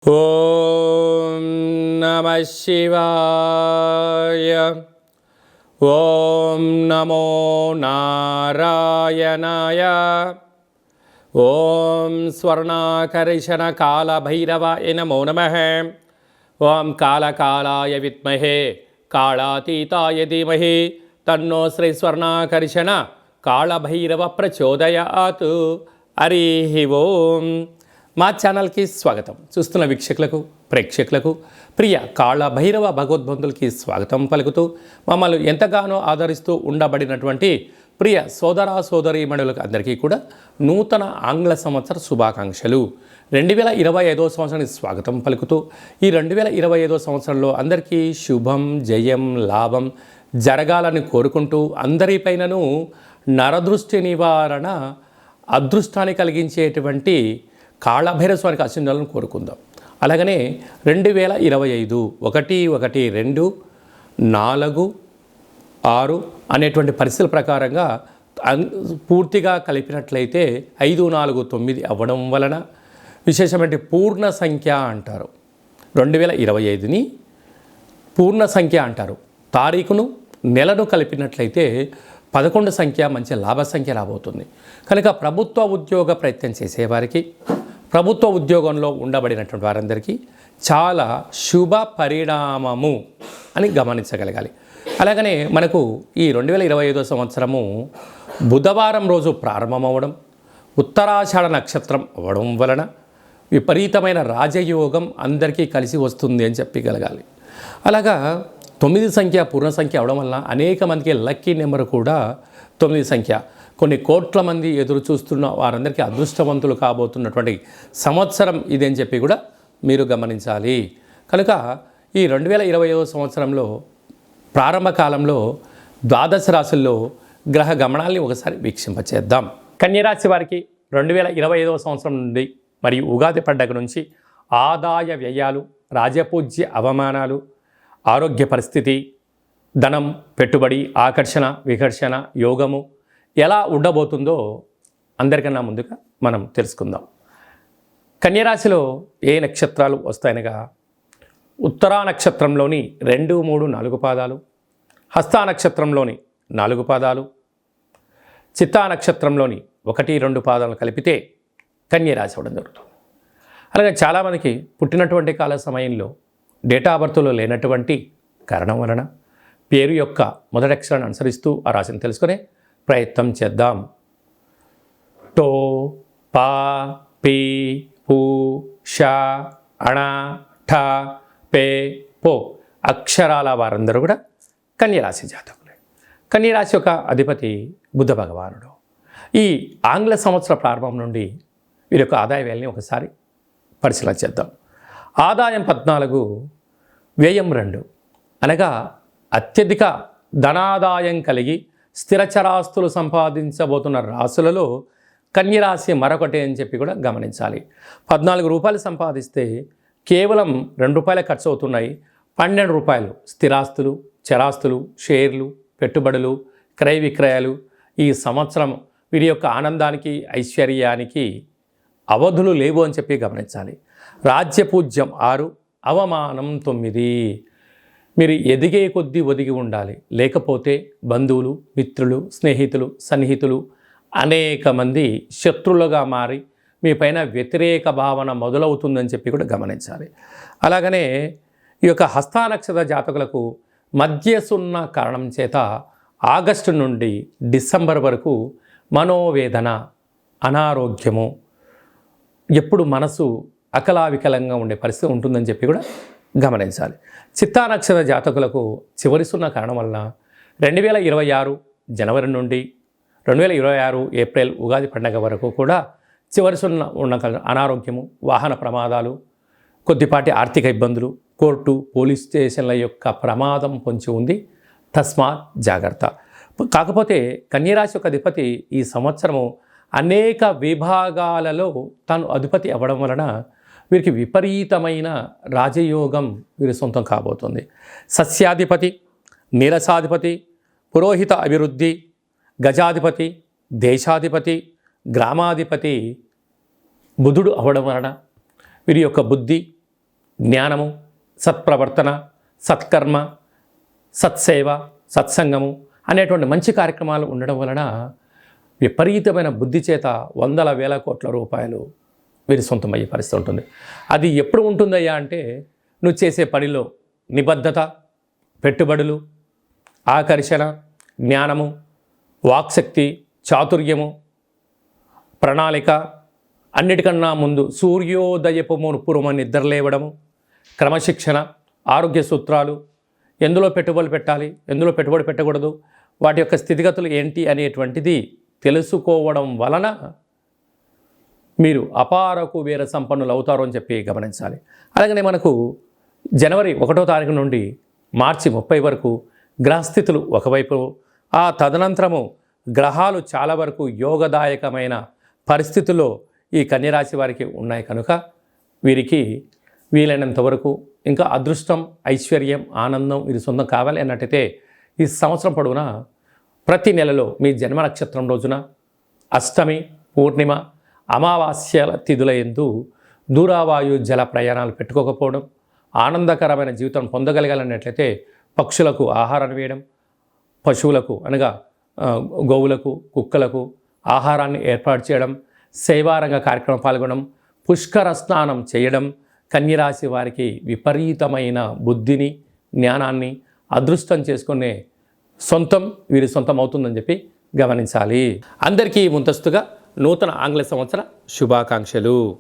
ఓం నమః శివాయ. ఓం నమో నారాయణాయ. ఓం స్వర్ణాకర్షణ కాళభైరవాయ నమో నమః. ఓం కాళకాలాయ విద్మహే కాళాతీతాయ ధీమహి తన్నో శ్రీ స్వర్ణాకర్షణ కాళభైరవ ప్రచోదయాత్. హరి ఓం. మా ఛానల్కి స్వాగతం. చూస్తున్న వీక్షకులకు ప్రేక్షకులకు ప్రియ కాళభైరవ భగవద్బంధులకి స్వాగతం పలుకుతూ మమ్మల్ని ఎంతగానో ఆదరిస్తూ ఉండబడినటువంటి ప్రియ సోదర సోదరీమణులకు అందరికీ కూడా నూతన ఆంగ్ల సంవత్సర శుభాకాంక్షలు. 2025వ సంవత్సరానికి స్వాగతం పలుకుతూ ఈ 2025వ సంవత్సరంలో అందరికీ శుభం జయం లాభం జరగాలని కోరుకుంటూ అందరిపైనను నరదృష్టి నివారణ అదృష్టాన్ని కలిగించేటువంటి కాళభైరవ స్వామికి ఆశీర్వాదాలను కోరుకుందాం. అలాగనే 2025 1-2-4-6 అనేటువంటి పరిస్థితుల ప్రకారంగా పూర్తిగా కలిపినట్లయితే 5-4-9 అవ్వడం వలన విశేషమైన పూర్ణ సంఖ్య అంటారు. 2025ని పూర్ణ సంఖ్య అంటారు. తారీఖును నెలను కలిపినట్లయితే 11 సంఖ్య మంచి లాభ సంఖ్య రాబోతుంది. కనుక ప్రభుత్వ ఉద్యోగ ప్రయత్నం చేసేవారికి, ప్రభుత్వ ఉద్యోగంలో ఉండబడినటువంటి వారందరికీ చాలా శుభ పరిణామము అని గమనించగలగాలి. అలాగనే మనకు ఈ 2025వ సంవత్సరము బుధవారం రోజు ప్రారంభమవడం, ఉత్తరాషాఢ నక్షత్రం అవ్వడం వలన విపరీతమైన రాజయోగం అందరికీ కలిసి వస్తుంది అని చెప్పగలగాలి. అలాగా 9 సంఖ్య పూర్ణ సంఖ్య అవడం వలన అనేక మందికి లక్కీ నెంబర్ కూడా 9 సంఖ్య. కొన్ని కోట్ల మంది ఎదురు చూస్తున్న వారందరికీ అదృష్టవంతులు కాబోతున్నటువంటి సంవత్సరం ఇదని చెప్పి కూడా మీరు గమనించాలి. కనుక ఈ 2025వ సంవత్సరంలో ప్రారంభ కాలంలో ద్వాదశ రాశుల్లో గ్రహ గమనాల్ని ఒకసారి వీక్షింపచేద్దాం. కన్యరాశి వారికి 2025వ సంవత్సరం నుండి మరియు ఉగాది పండగ నుంచి ఆదాయ వ్యయాలు, రాజపూజ్య అవమానాలు, ఆరోగ్య పరిస్థితి, ధనం, పెట్టుబడి, ఆకర్షణ, వికర్షణ, యోగము ఎలా ఉండబోతుందో అందరికన్నా ముందుగా మనం తెలుసుకుందాం. కన్యరాశిలో ఏ నక్షత్రాలు వస్తాయనగా ఉత్తరా నక్షత్రంలోని 2, 3, 4 పాదాలు, హస్తా నక్షత్రంలోని 4 పాదాలు, చిత్తా నక్షత్రంలోని 1, 2 పాదాలను కలిపితే కన్యరాశి అవ్వడం జరుగుతుంది. అలాగే చాలామందికి పుట్టినటువంటి కాల సమయంలో డేటా ఆఫ్ బర్త్లో లేనటువంటి కారణం వలన పేరు యొక్క మొదటి అక్షరాన్ని అనుసరిస్తూ ఆ రాశిని తెలుసుకునే ప్రయత్నం చేద్దాం. టో, పా, పీ, పూ, షా, అణ, ఠ, పే, పో అక్షరాల వారందరూ కూడా కన్యరాశి జాతకులే. కన్యరాశి యొక్క అధిపతి బుధ భగవానుడు. ఈ ఆంగ్ల సంవత్సర ప్రారంభం నుండి వీరి యొక్క ఆదాయ వ్యయాల్ని ఒకసారి పరిశీలన చేద్దాం. ఆదాయం 14, వ్యయం 2 అనగా అత్యధిక ధనాదాయం కలిగి స్థిరచరాస్తులు సంపాదించబోతున్న రాశులలో కన్యరాశి మరొకటి అని చెప్పి కూడా గమనించాలి. 14 రూపాయలు సంపాదిస్తే కేవలం 2 రూపాయలు ఖర్చు అవుతున్నాయి. 12 రూపాయలు స్థిరాస్తులు, చరాస్తులు, షేర్లు, పెట్టుబడులు, క్రయ విక్రయాలు. ఈ సంవత్సరం వీరి యొక్క ఆనందానికి, ఐశ్వర్యానికి అవధులు లేవు అని చెప్పి గమనించాలి. రాజ్యపూజ్యం 6, అవమానం 9. మీరు ఎదిగే కొద్దీ ఒదిగి ఉండాలి. లేకపోతే బంధువులు, మిత్రులు, స్నేహితులు, సన్నిహితులు అనేక మంది శత్రులుగా మారి మీ పైన వ్యతిరేక భావన మొదలవుతుందని చెప్పి కూడా గమనించాలి. అలాగనే ఈ యొక్క హస్తా నక్షత్ర జాతకులకు మధ్యసున్న కారణం చేత ఆగస్టు నుండి డిసెంబర్ వరకు మనోవేదన, అనారోగ్యము, ఎప్పుడు మనసు అకలావికలంగా ఉండే పరిస్థితి ఉంటుందని చెప్పి కూడా గమనించాలి. చిత్తా నక్షత్ర జాతకులకు చివరి సున్న కారణం వలన 2026 జనవరి నుండి 2026 ఏప్రిల్ ఉగాది పండగ వరకు కూడా చివరి సున్న ఉన్న అనారోగ్యము, వాహన ప్రమాదాలు, కొద్దిపాటి ఆర్థిక ఇబ్బందులు, కోర్టు, పోలీస్ స్టేషన్ల యొక్క ప్రమాదం పొంచి ఉంది. తస్మాత్ జాగ్రత్త. కాకపోతే కన్యరాశి యొక్క అధిపతి ఈ సంవత్సరము అనేక విభాగాలలో తాను అధిపతి అవ్వడం వలన వీరికి విపరీతమైన రాజయోగం వీరి సొంతం కాబోతుంది. సస్యాధిపతి, నీరసాధిపతి, పురోహిత అభివృద్ధి, గజాధిపతి, దేశాధిపతి, గ్రామాధిపతి బుధుడు అవడం వలన వీరి యొక్క బుద్ధి, జ్ఞానము, సత్ప్రవర్తన, సత్కర్మ, సత్సేవ, సత్సంగము అనేటువంటి మంచి కార్యక్రమాలు ఉండడం వలన విపరీతమైన బుద్ధి చేత వందల వేల కోట్ల రూపాయలు వీరి సొంతమయ్యే పరిస్థితి ఉంటుంది. అది ఎప్పుడు ఉంటుందయ్యా అంటే నువ్వు చేసే పనిలో నిబద్ధత, పెట్టుబడులు, ఆకర్షణ, జ్ఞానము, వాక్శక్తి, చాతుర్యము, ప్రణాళిక, అన్నిటికన్నా ముందు సూర్యోదయపు పూర్వం నిద్రలేవడము, క్రమశిక్షణ, ఆరోగ్య సూత్రాలు, ఎందులో పెట్టుబడులు పెట్టాలి, ఎందులో పెట్టుబడి పెట్టకూడదు, వాటి యొక్క స్థితిగతులు ఏంటి అనేటువంటిది తెలుసుకోవడం వలన మీరు అపార కుబేర సంపన్నులు అవుతారు అని చెప్పి గమనించాలి. అలాగనే మనకు జనవరి 1వ తారీఖు నుండి మార్చి 30 వరకు గ్రహస్థితులు ఒకవైపు, ఆ తదనంతరము గ్రహాలు చాలా వరకు యోగదాయకమైన పరిస్థితుల్లో ఈ కన్యరాశి వారికి ఉన్నాయి కనుక వీరికి వీలైనంత వరకు ఇంకా అదృష్టం, ఐశ్వర్యం, ఆనందం ఇది సొంతం కావాలి అన్నట్టయితే ఈ సంవత్సరం పొడవునా ప్రతి నెలలో మీ జన్మ నక్షత్రం రోజున అష్టమి, పూర్ణిమ, అమావాస్యల తిథుల యందు దూరావాయు జల ప్రయాణాలు పెట్టుకోకపోవడం, ఆనందకరమైన జీవితం పొందగలగాలన్నట్లయితే పక్షులకు ఆహారాన్ని వేయడం, పశువులకు అనగా గోవులకు, కుక్కలకు ఆహారాన్ని ఏర్పాటు చేయడం, సేవారంగ కార్యక్రమం పాల్గొనడం, పుష్కర స్నానం చేయడం కన్యరాశి వారికి విపరీతమైన బుద్ధిని, జ్ఞానాన్ని, అదృష్టం చేసుకునే సొంతం వీరి సొంతం అవుతుందని చెప్పి గమనించాలి. అందరికీ ముందస్తుగా నూతన ఆంగ్ల సంవత్సర శుభాకాంక్షలు.